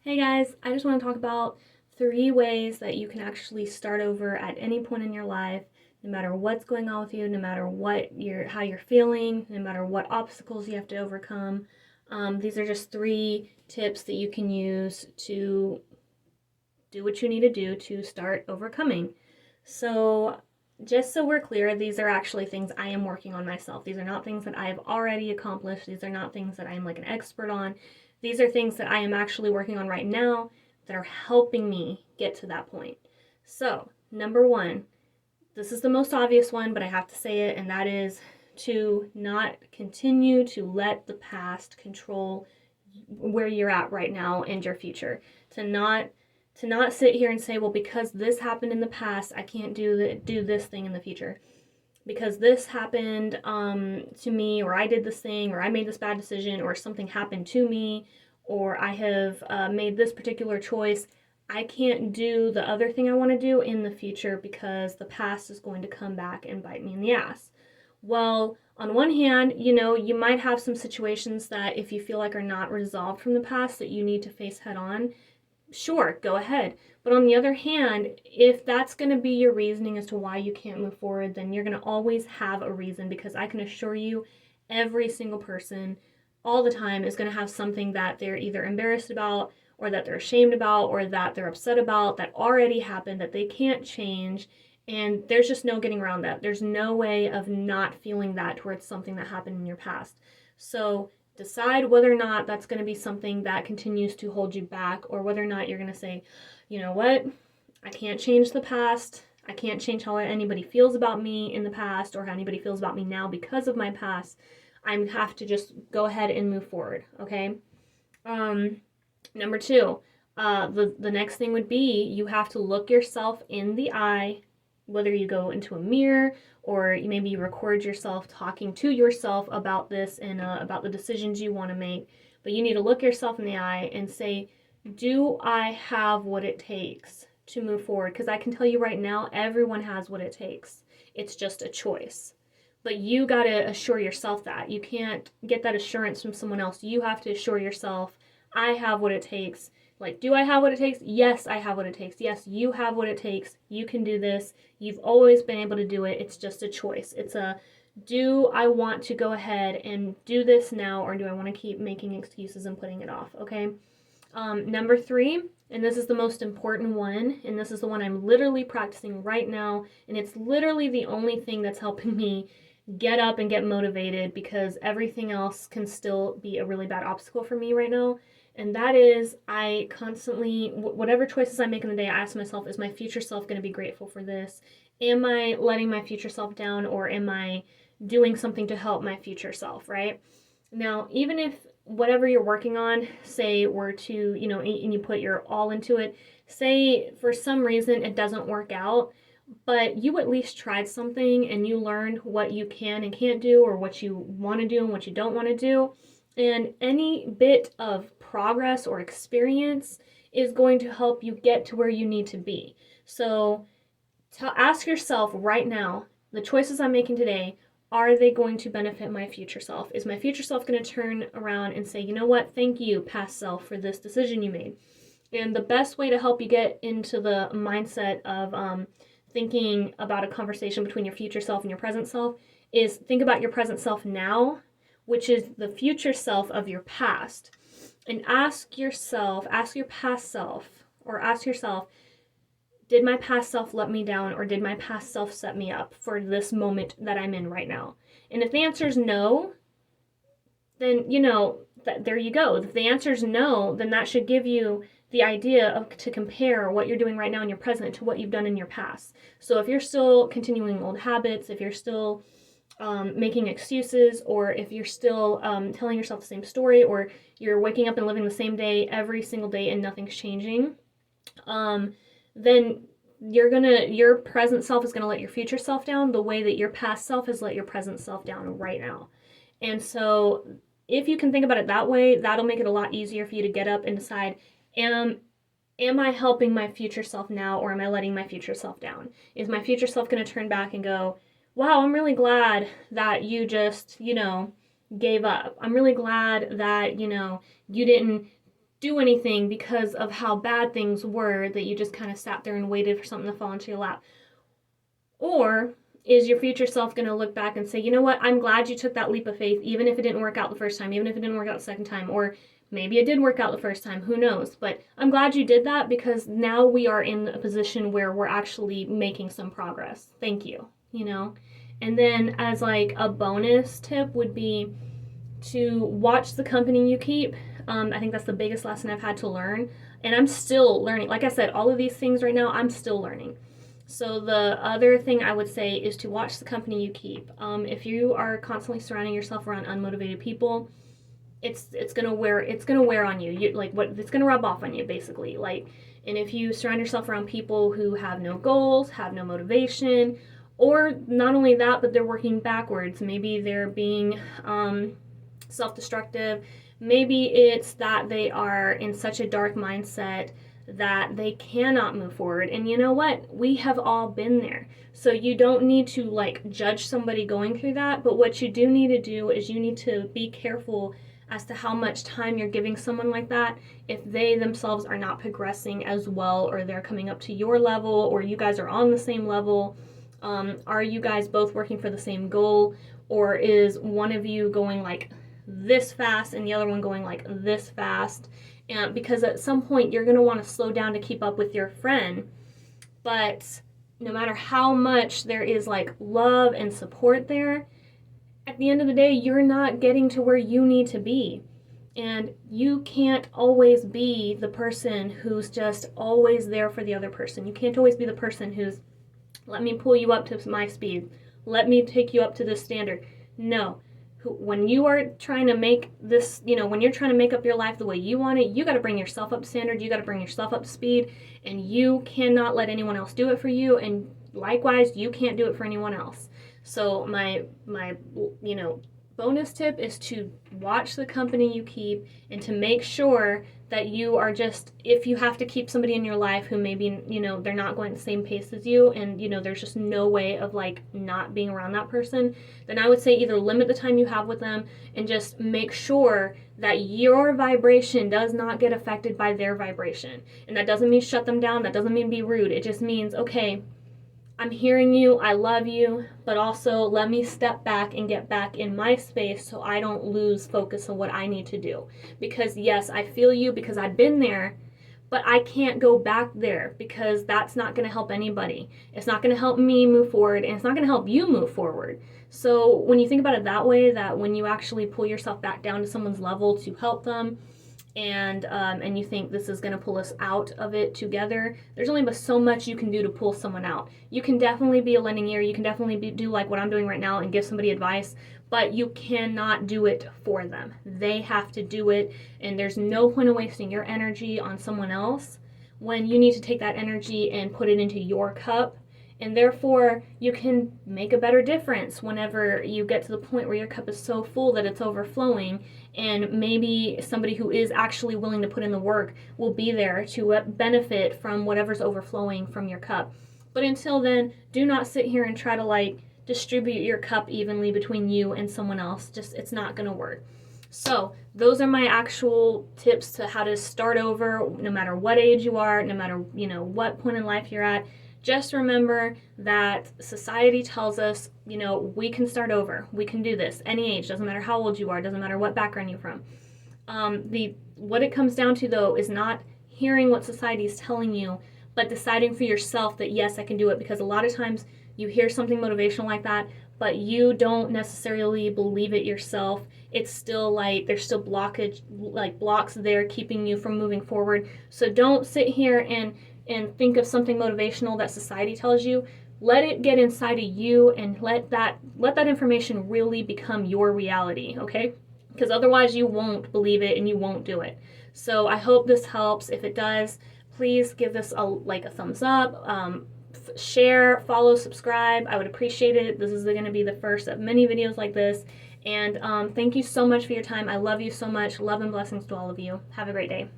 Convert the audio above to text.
Hey guys, I just want to talk about 3 ways that you can actually start over at any point in your life, no matter what's going on with you, no matter how you're feeling, no matter what obstacles you have to overcome. These are just 3 tips that you can use to do what you need to do to start overcoming. So, just so we're clear, these are actually things I am working on myself. These are not things that I have already accomplished. These are not things that I am like an expert on. These are things that I am actually working on right now that are helping me get to that point. So, number one, this is the most obvious one, but I have to say it, and that is to not continue to let the past control where you're at right now and your future. To not sit here and say, well, because this happened in the past, I can't do this thing in the future. Because this happened to me, or I did this thing, or I made this bad decision, or something happened to me, or I have made this particular choice. I can't do the other thing I want to do in the future because the past is going to come back and bite me in the ass. Well, on one hand, you might have some situations that if you feel like are not resolved from the past that you need to face head on. Sure, go ahead. But on the other hand, if that's going to be your reasoning as to why you can't move forward, then you're going to always have a reason, because I can assure you, every single person all the time is going to have something that they're either embarrassed about, or that they're ashamed about, or that they're upset about, that already happened, that they can't change. And there's just no getting around that. There's no way of not feeling that towards something that happened in your past. So decide whether or not that's going to be something that continues to hold you back, or whether or not you're going to say, you know what, I can't change the past. I can't change how anybody feels about me in the past, or how anybody feels about me now because of my past. I have to just go ahead and move forward, okay? Um, Number two, the next thing would be you have to look yourself in the eye, whether you go into a mirror or maybe you record yourself talking to yourself about this and about the decisions you want to make. But you need to look yourself in the eye and say, do I have what it takes to move forward? Because I can tell you right now, everyone has what it takes. It's just a choice. But you got to assure yourself that. You can't get that assurance from someone else. You have to assure yourself, I have what it takes. Like, do I have what it takes? Yes, I have what it takes. Yes, you have what it takes. You can do this. You've always been able to do it. It's just a choice. Do I want to go ahead and do this now, or do I want to keep making excuses and putting it off? Okay. Number 3, and this is the most important one, and this is the one I'm literally practicing right now, and it's literally the only thing that's helping me get up and get motivated, because everything else can still be a really bad obstacle for me right now. And that is, I constantly, whatever choices I make in the day, I ask myself, is my future self going to be grateful for this? Am I letting my future self down, or am I doing something to help my future self, right? Now, even if whatever you're working on, say, were to, and you put your all into it, say for some reason it doesn't work out, but you at least tried something and you learned what you can and can't do, or what you want to do and what you don't want to do. And any bit of progress or experience is going to help you get to where you need to be. So ask yourself right now, the choices I'm making today, are they going to benefit my future self? Is my future self going to turn around and say, you know what, thank you, past self, for this decision you made? And the best way to help you get into the mindset of thinking about a conversation between your future self and your present self is think about your present self now, which is the future self of your past. And ask your past self, or ask yourself, did my past self let me down, or did my past self set me up for this moment that I'm in right now? And if the answer is no, then, there you go. If the answer is no, then that should give you the idea to compare what you're doing right now in your present to what you've done in your past. So if you're still continuing old habits, if you're still making excuses, or if you're still telling yourself the same story, or you're waking up and living the same day every single day and nothing's changing, then your present self is gonna let your future self down the way that your past self has let your present self down right now. And so if you can think about it that way, that'll make it a lot easier for you to get up and decide, am I helping my future self now, or am I letting my future self down? Is my future self going to turn back and go, wow, I'm really glad that you just, gave up. I'm really glad that, you didn't do anything because of how bad things were, that you just kind of sat there and waited for something to fall into your lap? Or is your future self going to look back and say, you know what, I'm glad you took that leap of faith, even if it didn't work out the first time, even if it didn't work out the second time, or maybe it did work out the first time, who knows? But I'm glad you did that, because now we are in a position where we're actually making some progress. Thank you, you know? And then as like a bonus tip would be to watch the company you keep. I think that's the biggest lesson I've had to learn. And I'm still learning. Like I said, all of these things right now, I'm still learning. So the other thing I would say is to watch the company you keep. If you are constantly surrounding yourself around unmotivated people, it's gonna wear on you. It's gonna rub off on you basically. And if you surround yourself around people who have no goals, have no motivation, or not only that, but they're working backwards. Maybe they're being self-destructive. Maybe it's that they are in such a dark mindset that they cannot move forward. And you know what? We have all been there. So you don't need to judge somebody going through that, but what you do need to do is you need to be careful as to how much time you're giving someone like that if they themselves are not progressing as well, or they're coming up to your level, or you guys are on the same level. Are you guys both working for the same goal, or is one of you going this fast and the other one going this fast? And because at some point you're going to want to slow down to keep up with your friend, but no matter how much there is love and support there, at the end of the day, you're not getting to where you need to be. And you can't always be the person who's just always there for the other person. You can't always be the person who's, let me pull you up to my speed, let me take you up to this standard. No. When you are trying to make this, when you're trying to make up your life the way you want it, you got to bring yourself up to standard, you got to bring yourself up to speed, and you cannot let anyone else do it for you, and likewise, you can't do it for anyone else. So my bonus tip is to watch the company you keep, and to make sure that you are just, if you have to keep somebody in your life who maybe, they're not going the same pace as you, and, there's just no way of not being around that person, then I would say either limit the time you have with them and just make sure that your vibration does not get affected by their vibration. And that doesn't mean shut them down. That doesn't mean be rude. It just means, okay, I'm hearing you, I love you, but also let me step back and get back in my space so I don't lose focus on what I need to do. Because yes, I feel you because I've been there, but I can't go back there because that's not going to help anybody. It's not going to help me move forward, and it's not going to help you move forward. So when you think about it that way, that when you actually pull yourself back down to someone's level to help them, and you think this is going to pull us out of it together, there's only but so much you can do to pull someone out. You can definitely be a lending ear, you can definitely do like what I'm doing right now and give somebody advice, but you cannot do it for them. They have to do it, and there's no point in wasting your energy on someone else when you need to take that energy and put it into your cup. And therefore, you can make a better difference whenever you get to the point where your cup is so full that it's overflowing, and maybe somebody who is actually willing to put in the work will be there to benefit from whatever's overflowing from your cup. But until then, do not sit here and try to distribute your cup evenly between you and someone else. It's not going to work. So those are my actual tips to how to start over, no matter what age you are, no matter what point in life you're at. Just remember that society tells us, we can start over. We can do this. Any age, doesn't matter how old you are, doesn't matter what background you're from. What it comes down to, though, is not hearing what society is telling you, but deciding for yourself that, yes, I can do it. Because a lot of times you hear something motivational like that, but you don't necessarily believe it yourself. It's still there's still blocks there keeping you from moving forward. So don't sit here and think of something motivational that society tells you. Let it get inside of you, and let that information really become your reality, okay? Because otherwise you won't believe it and you won't do it. So I hope this helps. If it does, please give this a thumbs up, share, follow, subscribe. I would appreciate it. This is going to be the first of many videos like this. And thank you so much for your time. I love you so much. Love and blessings to all of you. Have a great day.